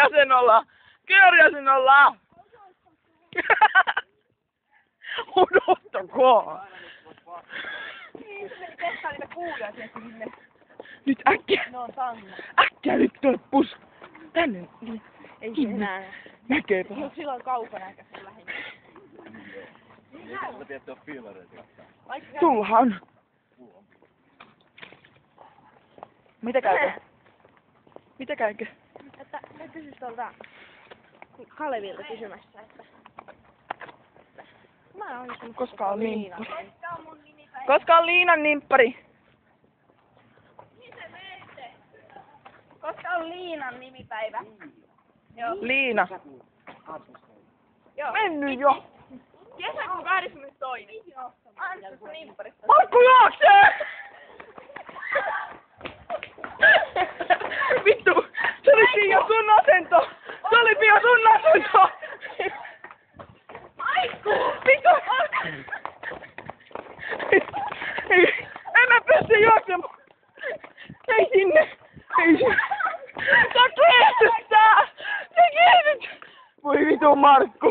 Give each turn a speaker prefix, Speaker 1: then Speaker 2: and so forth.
Speaker 1: Kööriäsen ollaan! Kööriäsen ollaan! Odottakaa!
Speaker 2: Testaa niitä kuulia sieltä sinne.
Speaker 1: Nyt äkkiä!
Speaker 2: Ne on tanna.
Speaker 1: Äkkiä nyt tuot pus! Tänne!
Speaker 2: Ei se enää.
Speaker 1: Näkee
Speaker 2: Mut silloin kaukana eikä se lähinnä.
Speaker 3: Mä tiedän, että on fiilareita.
Speaker 1: Tullahan! Mitä käykö? Mitä käykö?
Speaker 2: Että ne kysys tuolta Kalevilta kysymässä, että... Mä en onnistunut
Speaker 1: Koska on nimppari?
Speaker 2: Koska on mun nimipäivä.
Speaker 1: Koska on Liinan nimppari?
Speaker 2: Koska on Liinan nimipäivä. Joo.
Speaker 1: Liina.
Speaker 2: Joo.
Speaker 1: Mennyt jo!
Speaker 2: Kesäkuun 22. Joo. Anssi nimpparista.
Speaker 1: Markku juoksee! Vittu! Se oli Pia sun asento! Se oli Pia sun asento!
Speaker 2: Aikku!
Speaker 1: Vittu! En mä pysty juoksemaan! Ei sinne! Ei sinne! Sä kiihdyttää! Sä kiihdyttää! Voi vitu Markku!